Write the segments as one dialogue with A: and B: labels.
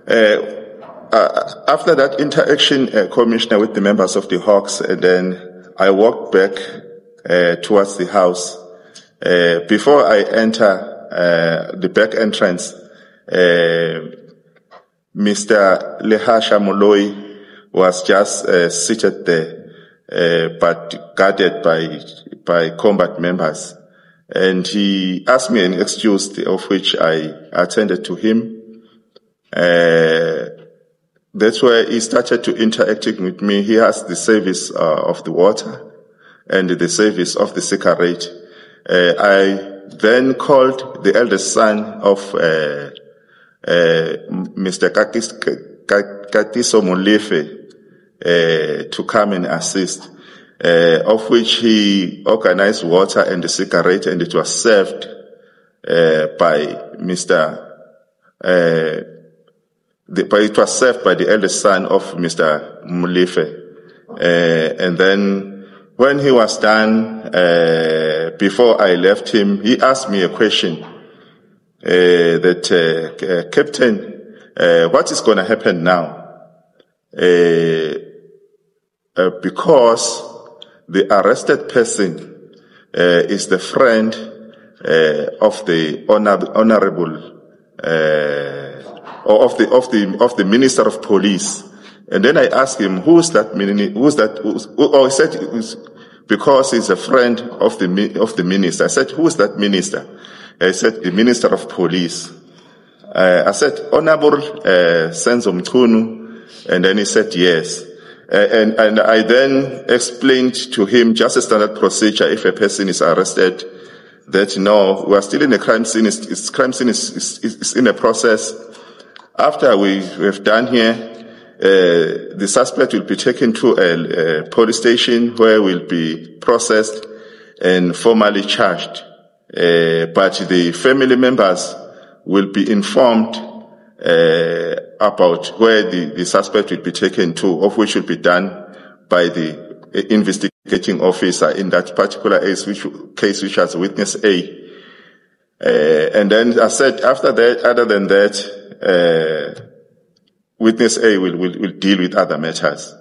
A: After that interaction, Commissioner, with the members of the Hawks, and then I walked back towards the house. Before I enter the back entrance, Mr. Lehasha Moloi was just seated there, but guarded by combat members. And he asked me an excuse, of which I attended to him. That's where he started to interacting with me. He has the service of the water and the service of the cigarette. I then called the eldest son of Mr. Katiso Molefe to come and assist, of which he organized water and the cigarette, and it was served by it was served by the eldest son of Mr. Molefe. And then when he was done, before I left him, he asked me a question that Captain, what is going to happen now? Because the arrested person is the friend of the honorable or of the Minister of Police. And then I asked him, he said, because he's a friend of the minister. I said, who is that minister? I said, the Minister of Police. I said, Honorable Senzo Mchunu. And then he said, yes. And I then explained to him just a standard procedure if a person is arrested, that no, we are still in a crime scene. Crime scene is in a process. After we've done here, the suspect will be taken to a police station where will be processed and formally charged. But the family members will be informed about where the suspect will be taken to, of which will be done by the investigating officer in that particular case which has witness A. And then I said, after that, other than that, witness A will deal with other matters.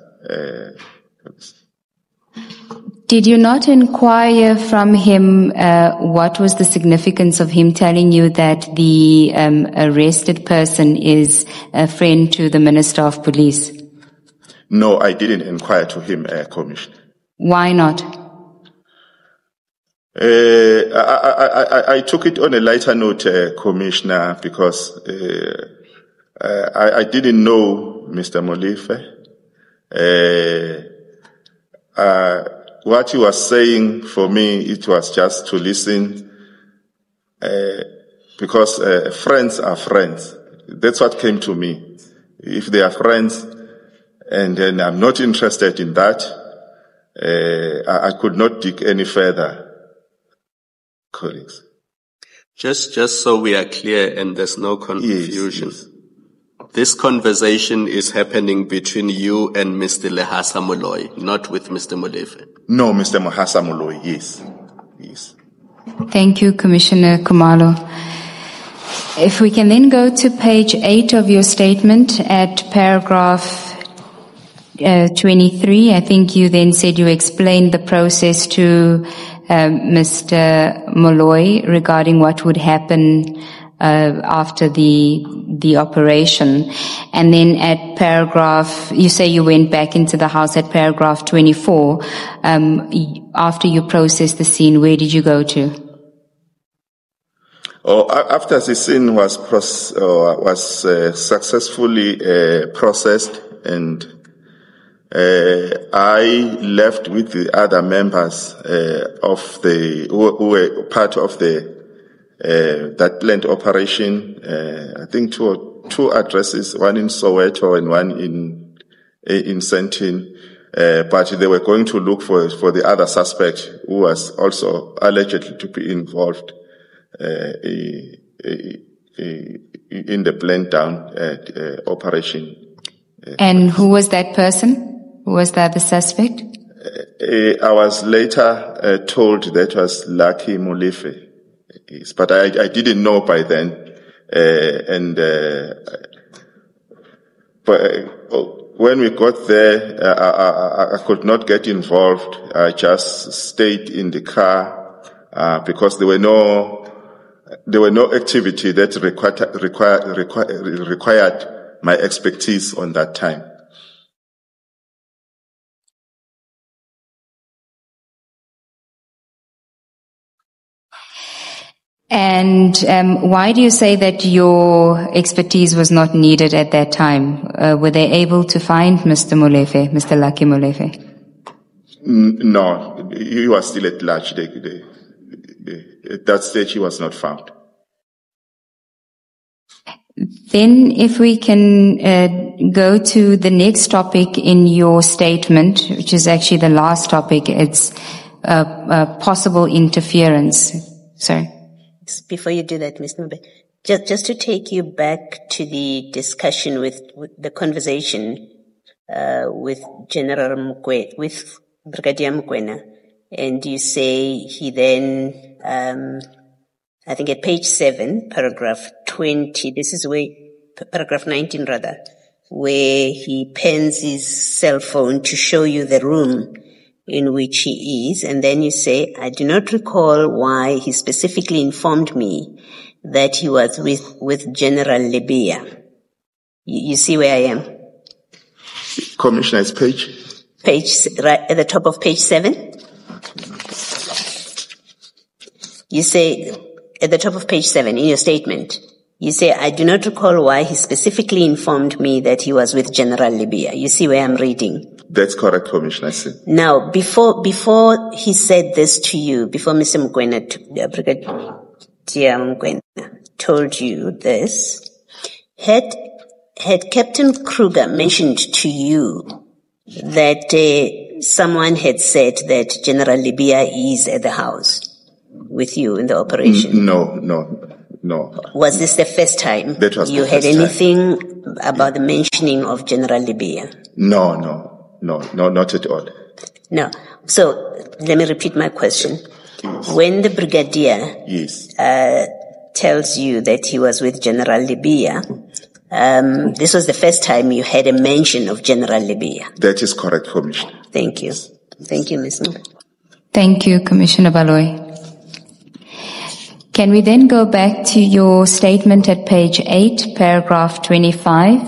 B: Did you not inquire from him what was the significance of him telling you that the arrested person is a friend to the Minister of Police?
A: No, I didn't inquire to him, Commissioner.
B: Why not?
A: I took it on a lighter note, Commissioner, because I didn't know Mr. Molefe. What he was saying for me, it was just to listen, because friends are friends. That's what came to me. If they are friends, and then I'm not interested in that, I could not dig any further. Colleagues.
C: Just so we are clear and there's no confusion.
A: Yes.
C: This conversation is happening between you and Mr. Lehasa Moloi, not with Mr. Molefe.
A: No, Mr. Lehasa Moloi, yes. Yes.
B: Thank you, Commissioner Kumalo. If we can then go to page 8 of your statement at paragraph 23, I think you then said you explained the process to Mr. Moloi regarding what would happen after the operation. And then at paragraph, you say you went back into the house at paragraph 24. After you processed the scene, where did you go to?
A: After the scene was successfully processed, and I left with the other members of who were part of that planned operation. I think two addresses, one in Soweto and one in Sentin. But they were going to look for the other suspect who was also allegedly to be involved in the planned down operation.
B: And who was that person? Who was the other suspect?
A: I was later told that was Lucky Molefe. Yes, but I didn't know by then. And When we got there, I could not get involved. I just stayed in the car because there were no activity that required my expertise on that time.
B: And why do you say that your expertise was not needed at that time? Were they able to find Mr. Molefe, Mr. Lucky Molefe?
A: No, he was still at large. At that stage, he was not found.
B: Then if we can go to the next topic in your statement, which is actually the last topic, it's possible interference. Sorry.
D: Before you do that, Ms. Nube, just to take you back to the discussion with the conversation with General Mkwena, with Brigadier Mkwena, and you say he then, I think at page 7, paragraph 20, this is where, paragraph 19 rather, where he pens his cell phone to show you the room in which he is, and then you say, I do not recall why he specifically informed me that he was with General Libya. You see where I am?
A: Commissioner's page?
D: Page, right at the top of page 7. You say, at the top of page 7 in your statement, you say, I do not recall why he specifically informed me that he was with General Libya. You see where I'm reading?
A: That's correct, Commissioner.
D: Now, before he said this to you, before Mr. Mkwena, Brigadier Mkwena told you this, had Captain Kruger mentioned to you that someone had said that General Libya is at the house with you in the operation?
A: No.
D: Was this the first time
A: that was
D: you had anything about the mentioning of General Libya?
A: No, not at all.
D: No. So let me repeat my question.
A: Yes.
D: When the brigadier tells you that he was with General Libya, this was the first time you had a mention of General Libya.
A: That is correct, Commissioner.
D: Thank you. Thank you, Ms. Nube.
B: Thank you, Commissioner Baloyi. Can we then go back to your statement at page 8, paragraph 25,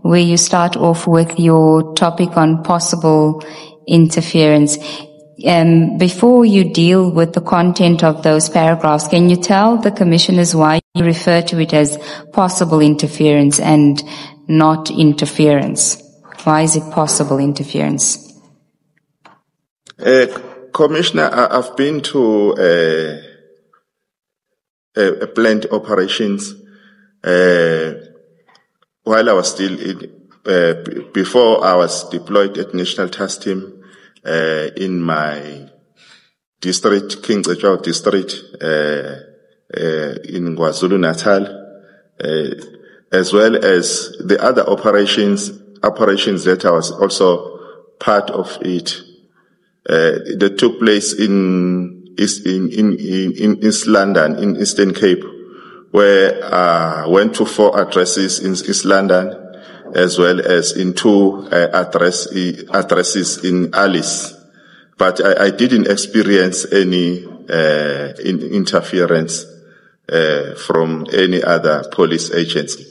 B: where you start off with your topic on possible interference? Before you deal with the content of those paragraphs, can you tell the commissioners why you refer to it as possible interference and not interference? Why is it possible interference?
A: Commissioner, I've been to planned operations while I was still before I was deployed at National Task Team in my district, King Echwa district, in KwaZulu-Natal, as well as the other operations that I was also part of it, that took place in East London, in Eastern Cape, where I went to 4 addresses in East London, as well as in 2 addresses in Alice. But I didn't experience any interference from any other police agency.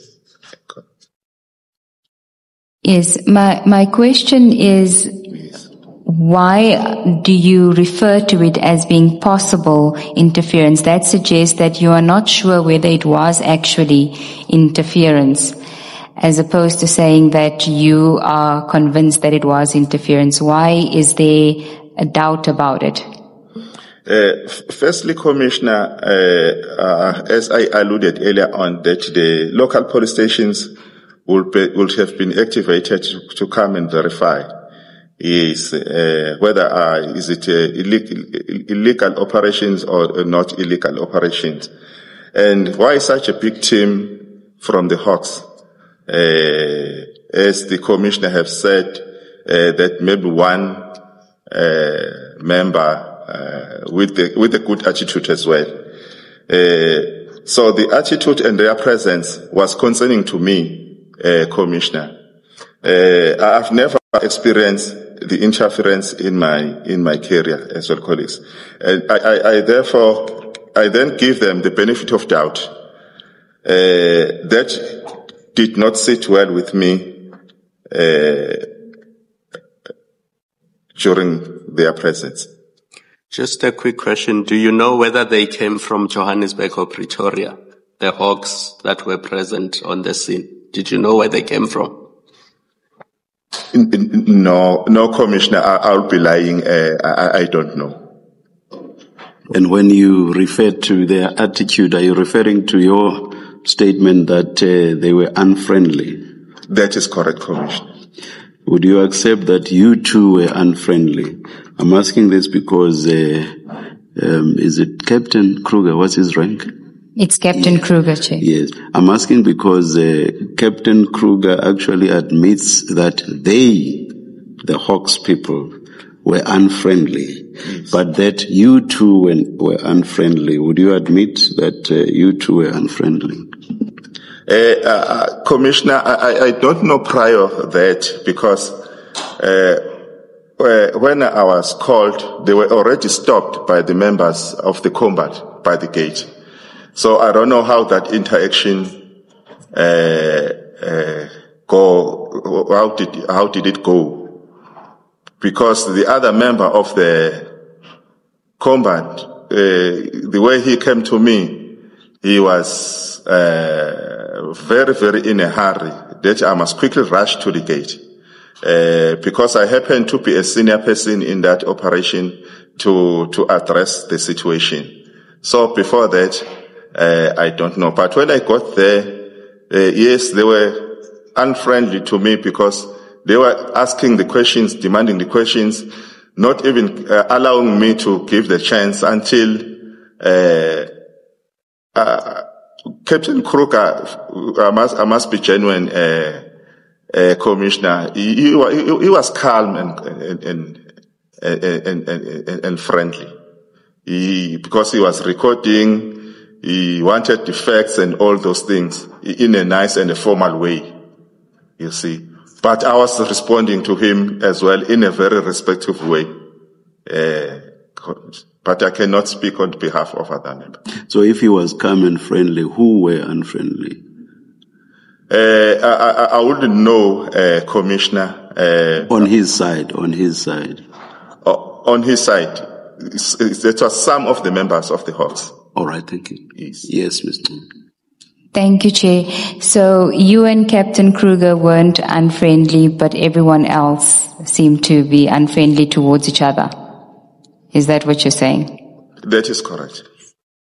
B: Yes, my question is, why do you refer to it as being possible interference? That suggests that you are not sure whether it was actually interference, as opposed to saying that you are convinced that it was interference. Why is there a doubt about it?
A: Firstly, Commissioner, as I alluded earlier on, that the local police stations would have been activated to come and verify is whether is it illegal operations or not illegal operations, and why such a big team from the Hawks? As the commissioner have said, that maybe one member with a good attitude as well. So the attitude and their presence was concerning to me, Commissioner. I've never experienced the interference in my career as well, colleagues. I then give them the benefit of doubt. That did not sit well with me during their presence.
C: Just a quick question. Do you know whether they came from Johannesburg or Pretoria? The hawks that were present on the scene. Did you know where they came from?
A: No, Commissioner. I'll be lying. I don't know.
E: And when you refer to their attitude, are you referring to your statement that they were unfriendly?
A: That is correct, Commissioner.
E: Would you accept that you too were unfriendly? I'm asking this because, is it Captain Kruger? What's his rank?
B: It's Captain Kruger, Chair.
E: Yes. I'm asking because Captain Kruger actually admits that they, the Hawks people, were unfriendly, yes, but that you too were unfriendly. Would you admit that you too were unfriendly?
A: Commissioner, I don't know prior that because when I was called, they were already stopped by the members of the combat by the gate. So I don't know how that interaction go. How did it go? Because the other member of the combat, the way he came to me, he was very, very in a hurry that I must quickly rush to the gate. Because I happened to be a senior person in that operation to address the situation. So before that, I don't know. But when I got there, yes, they were unfriendly to me because they were asking the questions, demanding the questions, not even allowing me to give the chance until Captain Kruger, I must be genuine, Commissioner. He was calm and friendly. Because he was recording, he wanted the facts and all those things in a nice and a formal way, you see. But I was responding to him as well in a very respectful way. But I cannot speak on behalf of other members.
E: So if he was calm and friendly, who were unfriendly?
A: I wouldn't know, Commissioner.
E: On his side.
A: On his side. It was some of the members of the Hawks.
E: All right, thank you. Yes, Mr.
B: Thank you, Chair. So you and Captain Kruger weren't unfriendly, but everyone else seemed to be unfriendly towards each other. Is that what you're saying?
A: That is correct.